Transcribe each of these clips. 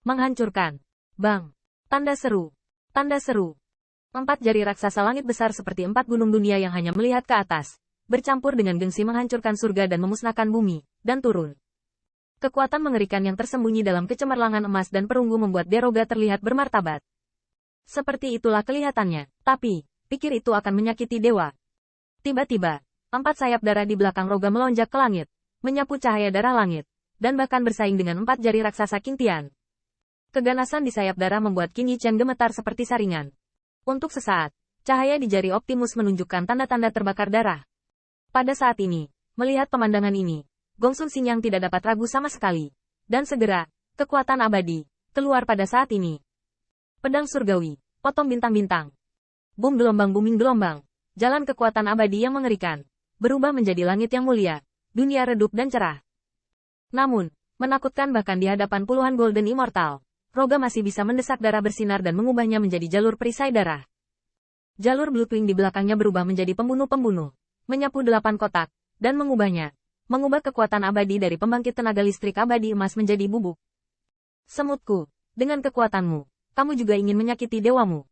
Menghancurkan. Bang. Tanda seru. Tanda seru. 4 jari raksasa langit besar seperti 4 gunung dunia yang hanya melihat ke atas, bercampur dengan gengsi menghancurkan surga dan memusnahkan bumi, dan turun. Kekuatan mengerikan yang tersembunyi dalam kecemerlangan emas dan perunggu membuat Deroga terlihat bermartabat. Seperti itulah kelihatannya, tapi, pikir itu akan menyakiti dewa. Tiba-tiba, 4 sayap darah di belakang Roga melonjak ke langit, menyapu cahaya darah langit, dan bahkan bersaing dengan 4 jari raksasa Qin Tian. Keganasan di sayap darah membuat Qin Yichen gemetar seperti saringan. Untuk sesaat, cahaya di jari Optimus menunjukkan tanda-tanda terbakar darah. Pada saat ini, melihat pemandangan ini, Gongsun Xingyang tidak dapat ragu sama sekali. Dan segera, kekuatan abadi, keluar pada saat ini. Pedang surgawi, potong bintang-bintang. Boom gelombang booming gelombang. Jalan kekuatan abadi yang mengerikan. Berubah menjadi langit yang mulia. Dunia redup dan cerah. Namun, menakutkan bahkan di hadapan puluhan Golden Immortal. Roga masih bisa mendesak darah bersinar dan mengubahnya menjadi jalur perisai darah. Jalur Bloodwing di belakangnya berubah menjadi pembunuh-pembunuh. Menyapu 8 kotak, dan mengubahnya. Mengubah kekuatan abadi dari pembangkit tenaga listrik abadi emas menjadi bubuk. Semutku, dengan kekuatanmu, kamu juga ingin menyakiti dewamu.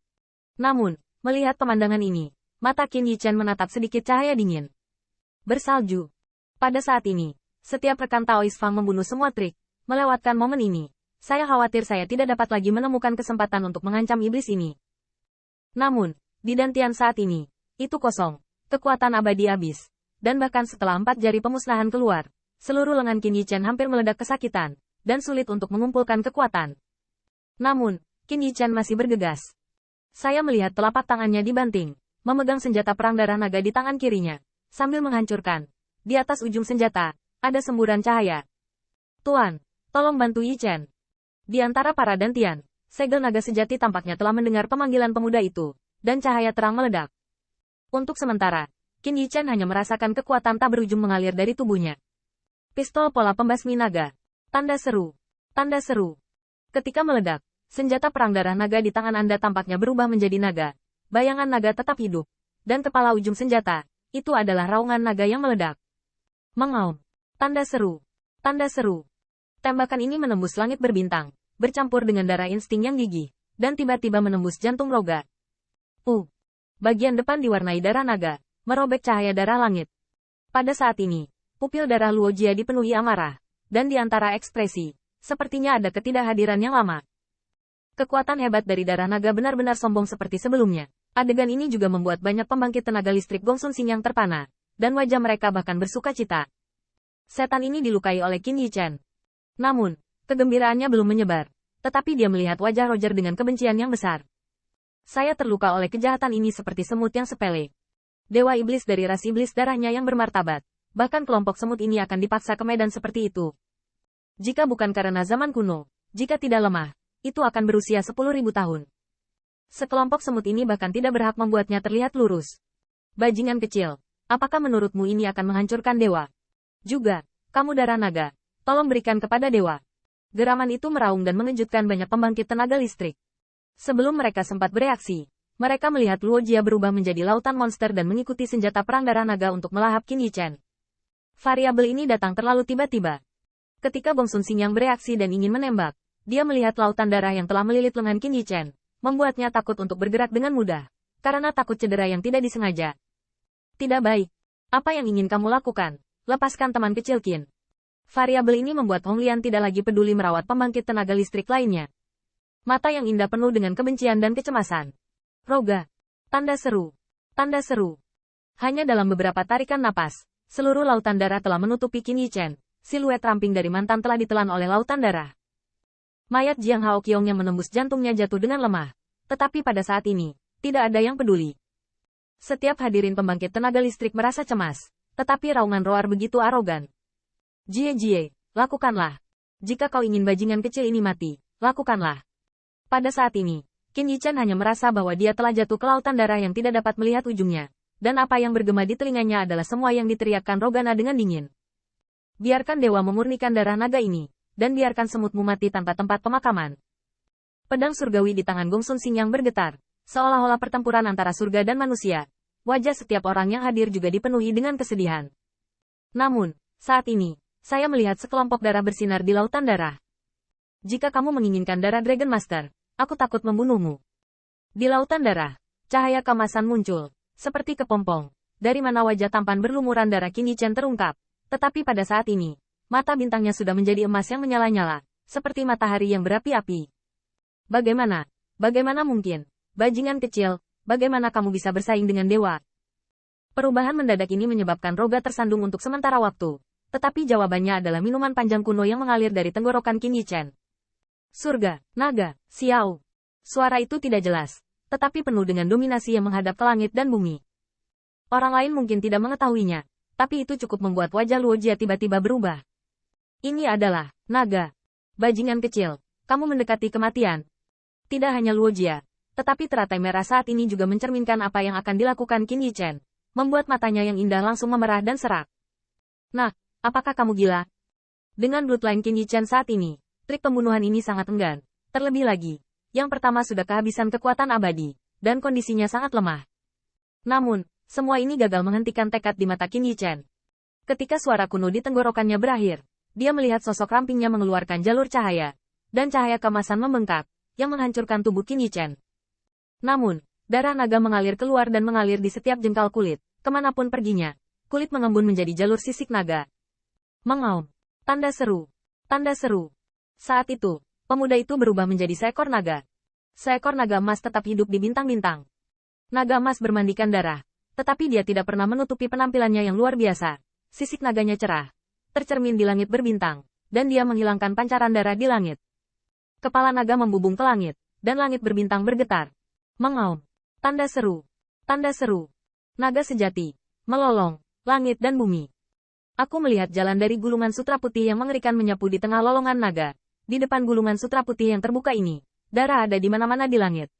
Namun, melihat pemandangan ini, mata Qin Yichen menatap sedikit cahaya dingin. Bersalju. Pada saat ini, setiap rekan Taoist Fang membunuh semua trik, melewatkan momen ini. Saya khawatir saya tidak dapat lagi menemukan kesempatan untuk mengancam iblis ini. Namun, di dantian saat ini, itu kosong, kekuatan abadi habis. Dan bahkan setelah 4 jari pemusnahan keluar, seluruh lengan Qin Yichen hampir meledak kesakitan, dan sulit untuk mengumpulkan kekuatan. Namun, Qin Yichen masih bergegas. Saya melihat telapak tangannya dibanting, memegang senjata perang darah naga di tangan kirinya, sambil menghancurkan. Di atas ujung senjata, ada semburan cahaya. Tuan, tolong bantu Yichen. Di antara para dantian, segel naga sejati tampaknya telah mendengar pemanggilan pemuda itu, dan cahaya terang meledak. Untuk sementara, Qin Yichen hanya merasakan kekuatan tak berujung mengalir dari tubuhnya. Pistol pola pembasmi naga. Tanda seru. Tanda seru. Ketika meledak, senjata perang darah naga di tangan Anda tampaknya berubah menjadi naga. Bayangan naga tetap hidup. Dan kepala ujung senjata, itu adalah raungan naga yang meledak. Mengaum. Tanda seru. Tanda seru. Tembakan ini menembus langit berbintang, bercampur dengan darah insting yang gigih, dan tiba-tiba menembus jantung Roga. Bagian depan diwarnai darah naga, merobek cahaya darah langit. Pada saat ini, pupil darah Luo Jia dipenuhi amarah, dan di antara ekspresi, sepertinya ada ketidakhadiran yang lama. Kekuatan hebat dari darah naga benar-benar sombong seperti sebelumnya. Adegan ini juga membuat banyak pembangkit tenaga listrik Gongsun Xingyang terpana, dan wajah mereka bahkan bersuka cita. Setan ini dilukai oleh Qin Yichen. Namun, kegembiraannya belum menyebar, tetapi dia melihat wajah Roger dengan kebencian yang besar. Saya terluka oleh kejahatan ini seperti semut yang sepele. Dewa iblis dari ras iblis darahnya yang bermartabat. Bahkan kelompok semut ini akan dipaksa ke medan seperti itu. Jika bukan karena zaman kuno, jika tidak lemah, itu akan berusia 10.000 tahun. Sekelompok semut ini bahkan tidak berhak membuatnya terlihat lurus. Bajingan kecil, apakah menurutmu ini akan menghancurkan dewa? Juga, kamu darah naga, tolong berikan kepada dewa. Geraman itu meraung dan mengejutkan banyak pembangkit tenaga listrik. Sebelum mereka sempat bereaksi, mereka melihat Luo Jia berubah menjadi lautan monster dan mengikuti senjata perang darah naga untuk melahap Qin Yichen. Variabel ini datang terlalu tiba-tiba. Ketika Gongsun Xingyang bereaksi dan ingin menembak, dia melihat lautan darah yang telah melilit lengan Qin Yichen, membuatnya takut untuk bergerak dengan mudah, karena takut cedera yang tidak disengaja. Tidak baik. Apa yang ingin kamu lakukan? Lepaskan teman kecil Qin. Variabel ini membuat Hong Lian tidak lagi peduli merawat pembangkit tenaga listrik lainnya. Mata yang indah penuh dengan kebencian dan kecemasan. Roga. Tanda seru. Tanda seru. Hanya dalam beberapa tarikan napas, seluruh lautan darah telah menutupi Qin Yichen. Siluet ramping dari mantan telah ditelan oleh lautan darah. Mayat Jiang Haoqiong yang menembus jantungnya jatuh dengan lemah. Tetapi pada saat ini, tidak ada yang peduli. Setiap hadirin pembangkit tenaga listrik merasa cemas. Tetapi raungan roar begitu arogan. Jie, lakukanlah. Jika kau ingin bajingan kecil ini mati, lakukanlah. Pada saat ini, Qin Yichen hanya merasa bahwa dia telah jatuh ke lautan darah yang tidak dapat melihat ujungnya. Dan apa yang bergema di telinganya adalah semua yang diteriakkan Rogana dengan dingin. Biarkan dewa memurnikan darah naga ini, dan biarkan semutmu mati tanpa tempat pemakaman. Pedang surgawi di tangan Gongsun Xingyang bergetar, seolah-olah pertempuran antara surga dan manusia. Wajah setiap orang yang hadir juga dipenuhi dengan kesedihan. Namun, saat ini, saya melihat sekelompok darah bersinar di lautan darah. Jika kamu menginginkan darah Dragon Master, aku takut membunuhmu. Di lautan darah, cahaya kemasan muncul, seperti kepompong, dari mana wajah tampan berlumuran darah Qin Yichen terungkap. Tetapi pada saat ini, mata bintangnya sudah menjadi emas yang menyala-nyala, seperti matahari yang berapi-api. Bagaimana? Bagaimana mungkin? Bajingan kecil, bagaimana kamu bisa bersaing dengan dewa? Perubahan mendadak ini menyebabkan Roga tersandung untuk sementara waktu. Tetapi jawabannya adalah minuman panjang kuno yang mengalir dari tenggorokan Qin Yichen. Surga, naga, Xiao. Suara itu tidak jelas, tetapi penuh dengan dominasi yang menghadap ke langit dan bumi. Orang lain mungkin tidak mengetahuinya, tapi itu cukup membuat wajah Luo Jia tiba-tiba berubah. Ini adalah naga. Bajingan kecil, kamu mendekati kematian. Tidak hanya Luo Jia, tetapi teratai merah saat ini juga mencerminkan apa yang akan dilakukan Qin Yichen, membuat matanya yang indah langsung memerah dan serak. Nah, apakah kamu gila? Dengan bloodline Qin Yichen saat ini, trik pembunuhan ini sangat enggan. Terlebih lagi, yang pertama sudah kehabisan kekuatan abadi, dan kondisinya sangat lemah. Namun, semua ini gagal menghentikan tekad di mata Qin Yichen. Ketika suara kuno di tenggorokannya berakhir, dia melihat sosok rampingnya mengeluarkan jalur cahaya, dan cahaya kemasan membengkak, yang menghancurkan tubuh Qin Yichen. Namun, darah naga mengalir keluar dan mengalir di setiap jengkal kulit, kemanapun perginya. Kulit mengembun menjadi jalur sisik naga. Mengaum. Tanda seru. Tanda seru. Saat itu, pemuda itu berubah menjadi seekor naga. Seekor naga emas tetap hidup di bintang-bintang. Naga emas bermandikan darah, tetapi dia tidak pernah menutupi penampilannya yang luar biasa. Sisik naganya cerah, tercermin di langit berbintang, dan dia menghilangkan pancaran darah di langit. Kepala naga membubung ke langit, dan langit berbintang bergetar. Mengaum. Tanda seru. Tanda seru. Naga sejati. Melolong. Langit dan bumi. Aku melihat jalan dari gulungan sutra putih yang mengerikan menyapu di tengah lolongan naga. Di depan gulungan sutra putih yang terbuka ini, darah ada di mana-mana di langit.